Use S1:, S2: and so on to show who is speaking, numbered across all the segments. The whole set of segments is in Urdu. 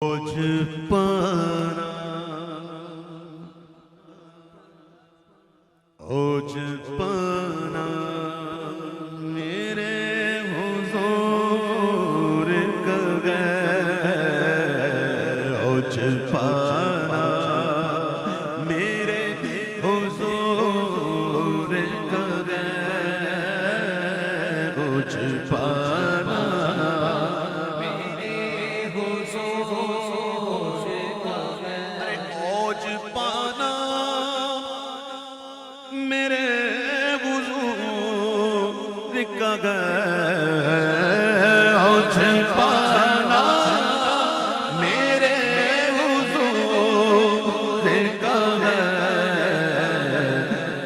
S1: بوجھ پانا اوج پانا میرے حضور کا گئے اوج پانا میرے حضور کا گئے اوج پانا میرے حضور کا گئے اوج پانا میرے حضور کا گئے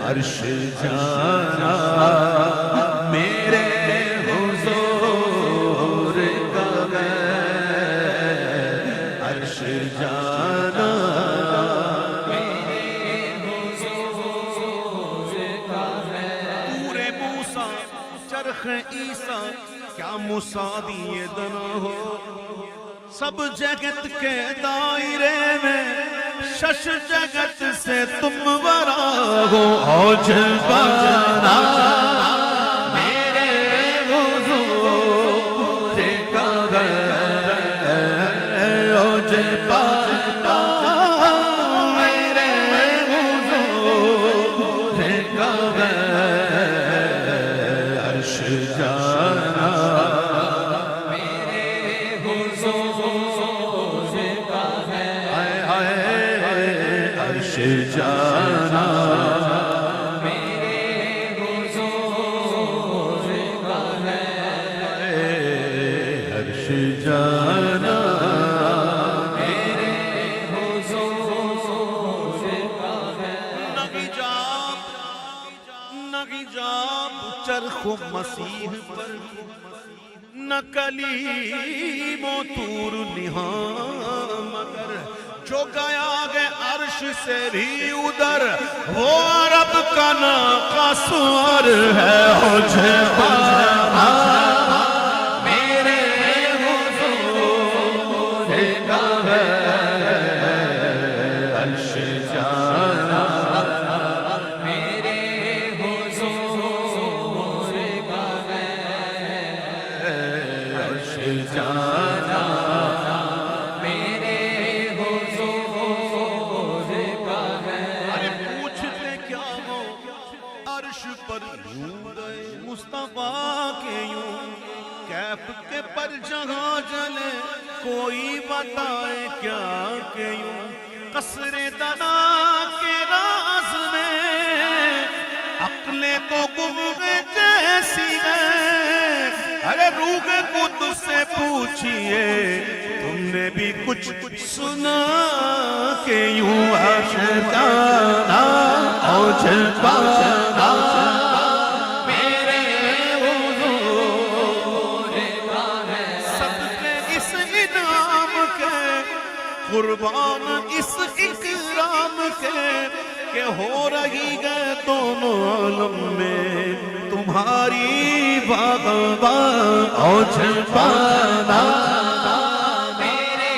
S1: عرش جانا میرے حضور کا گئے عرش جانا چرخ عیسیٰ کیا مساوی دنا ہو سب جگت کے دائرے میں شش جگت سے تم برا ہو اوج پانا میرے حضور کا گئے اوج پانا میرے حضور کا گئے جانا میرے حضور کا ہے عرش جانا میرے حضور کا ہے عرش جانا میرے حضور کا ہے نہ حجاب چرخ و مسیح پر نہ کلیم و طور نہاں مگر جو گیا گئے عرش سے بھی ادھر وہ عرب کا ناقہ سور ہے اوج پانا میرے حضور کا ہے عرش جانا جانا میرے حضور کا ہے ارے پوچھتے کیا ہو عرش پر یوں گئے مصطفیٰ کے یوں کیف کے پر جہاں جلے کوئی بتائے کیا کہ یوں قصر دنا کے راز میں عقلیں تو گم جیسی ہیں ارے روح قدس سے پوچھئے تم نے بھی کچھ سنا کہ یوں عرش جانا اوج پانا میرے حضور کا ہے صدقے اس انعام کے قربان اس اکرام کے کہ ہو رہی گئے دونوں عالم میں تمہاری باغبان اوج پانا میرے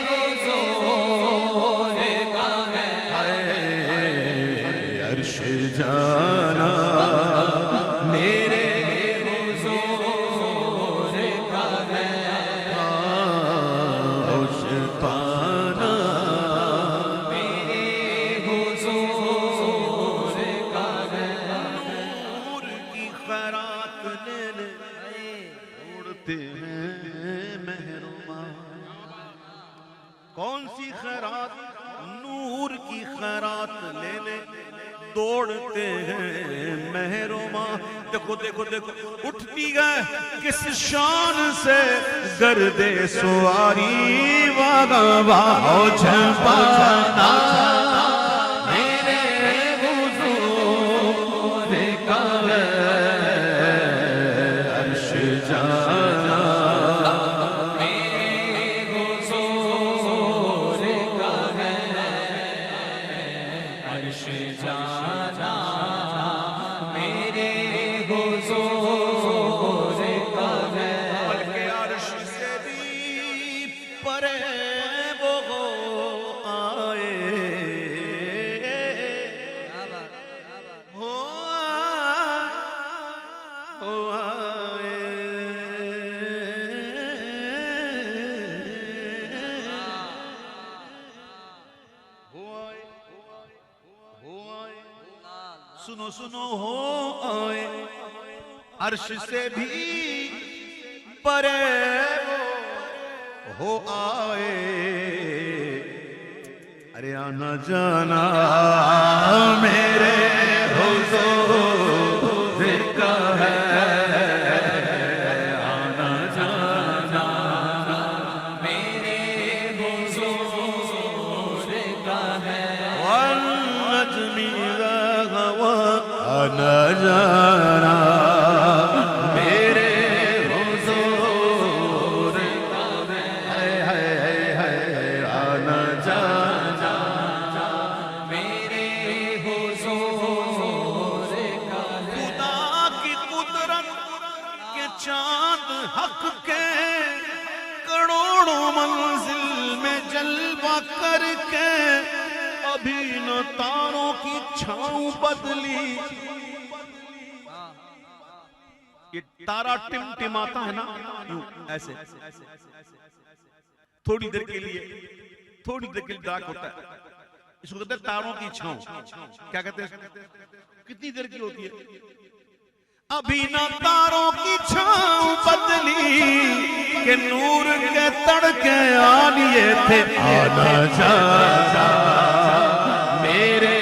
S1: حضور کا ہے عرش جانا میرے حضور کا ہے اوج پانا کون سی خیرات نور کی خیرات لینے دوڑتے ہیں محروماں دیکھو دیکھو دیکھو اٹھتی ہے کس شان سے گرد سواری واغبا اوج پانا میرے حضور کا ہے عرش جانا جانا میرے حضور کا ہے بلکہ عرش سے بھی پرے سنو سنو ہو آئے عرش سے بھی پرے ہو آئے ارے آنا جانا میرے حضور کا ہے آنا جانا میرے حضور کا ہے والنجم اذا غوا آنا جانا کر کے ابھی نہ تاروں کی چھاؤں بدلی. یہ تارا ٹمٹماتا ہے نا یوں ایسے تھوڑی دیر کے لیے ڈارک ہوتا ہے. اس کو کہتے ہیں تاروں کی چھاؤں. کیا کہتے ہیں؟ کتنی دیر کی ہوتی ہے؟ ابھی نہ تاروں کی چھاؤں بدلی کہ نور کے تڑکے آ لیے تھے. آنا جانا میرے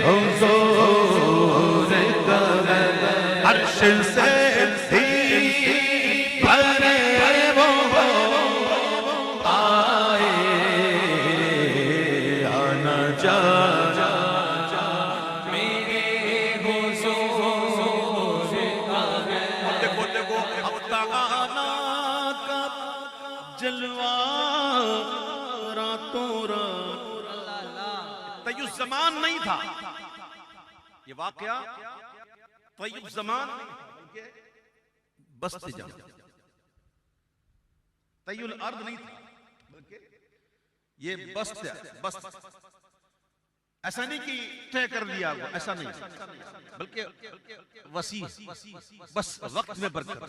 S1: حضور کا ہے عرش سے بھی پرے وہ آئے آنا جانا جلوہ راتوں رات. طیب زمان نہیں تھا یہ واقعہ. طیب زمان بست جب طیب الارض نہیں تھا بلکہ یہ بست ہے. ایسا نہیں کہ طے کر دیا ہوا, ایسا نہیں, بلکہ وسیع بس وقت میں برکت.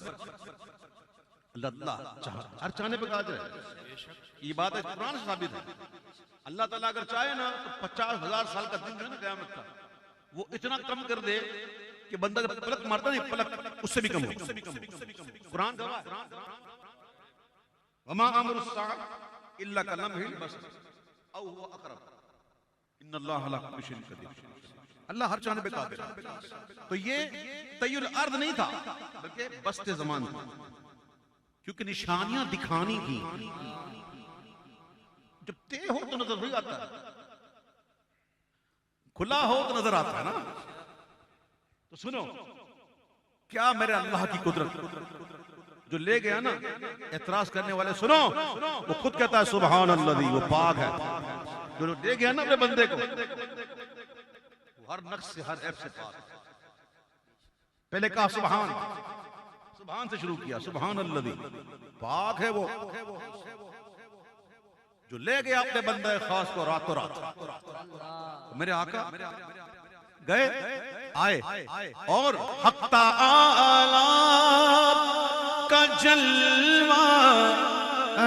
S1: اللہ چاہتا ہر چاہنے پہ قادر ہے. یہ بات ہے قرآن سے ثابت ہے. اللہ تعالیٰ اگر چاہے نا تو 50,000 سال کا دن جو ہے نا قیامت کا وہ اتنا کم کر دے کہ بندہ جب پلک مارتا نہیں پلک اس سے بھی کم ہو. قرآن گواہ ہے وما امر الساعة الا كلمح البصر او هو اقرب ان اللہ علی کل شیء قدیر. اللہ ہر چاہنے پہ قادر ہے. تو یہ طی الارض نہیں تھا بلکہ بست زمان تھا, کیونکہ نشانیاں دکھانی تھی. جب تے ہو تو نظر نہیں آتا ہے, کھلا ہو تو نظر آتا ہے نا. تو سنو کیا میرے اللہ کی قدرت جو لے گیا نا. اعتراض کرنے والے سنو, وہ خود کہتا ہے سبحان اللہ, وہ پاک ہے. جو لے گیا نا اپنے بندے کو وہ ہر نقص سے ہر عیب سے پاک. پہلے کہا سبحان سے شروع کیا, سبحان اللہ پاک ہے وہ جو لے گیا اپنے بندہ خاص کو راتوں رات. میرے آقا گئے آئے اور حق تعالی کا جلوہ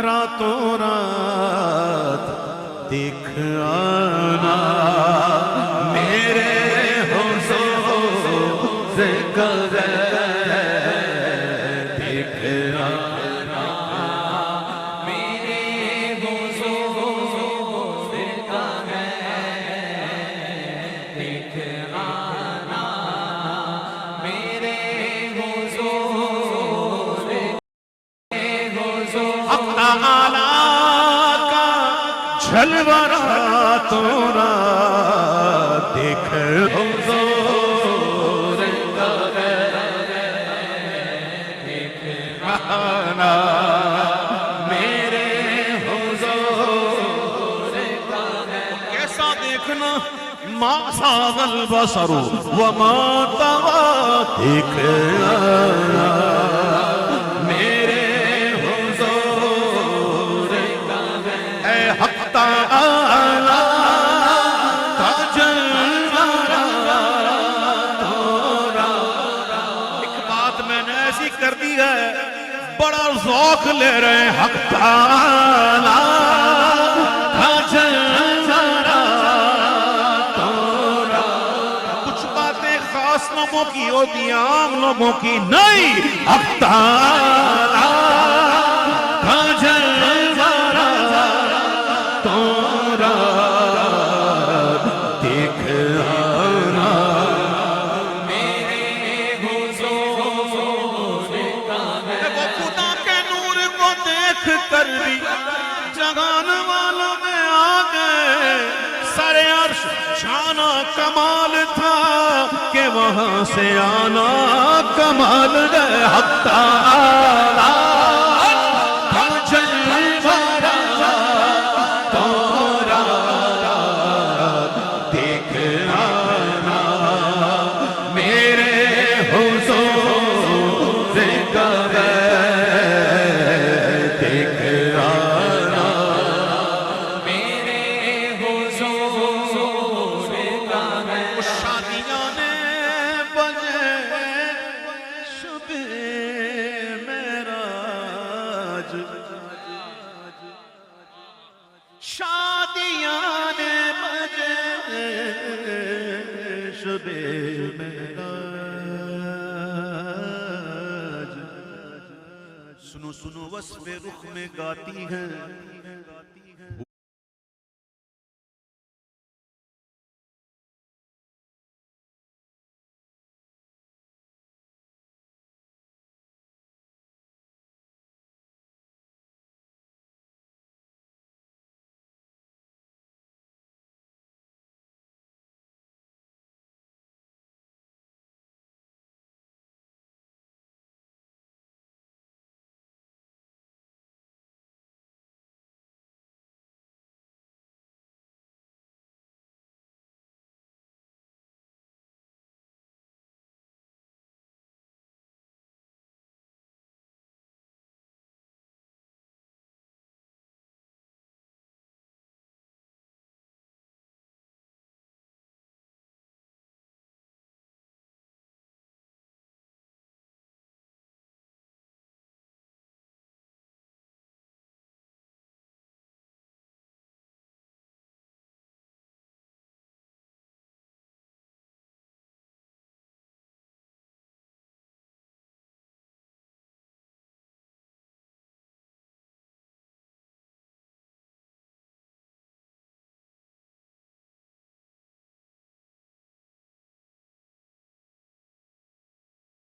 S1: راتوں رات دیکھ آنا میرے حضور کا جلوہ راتوں رات دیکھ حضور کا دیکھ آنا میرے حضور کا. کیسا دیکھنا ما صاغ البصر وما طغى دیکھ آنا میرے حضور کا. اے حق تعالی کا جلوہ راتوں رات. ایک بات میں نے ایسی کر دی ہے, بڑا ذوق لے رہے ہیں. حق تعالی کا جلوہ راتوں رات. کچھ باتیں کی ہوتی ہیں عام لوگوں کی نہیں. حق تعالیٰ کا جلوہ تورا دیکھ آنا میرے حضور کا ہے. وہ خدا کے نور کو دیکھ کر بھی جہان والوں میں آ گئے. سر عرش چھانا کمال تھا کہ وہاں سے آنا کمال ہے. حق تعالیٰ کا جلوہ تورا دیکھ آنا میرے حضور کا ہے. دیکھ آنا میرے حضور کا ہے. شادیاں نے بجے شب معراج. شادیاں نے بجے شب معراج. سنو سنو وصف رخ میں گاتی ہیں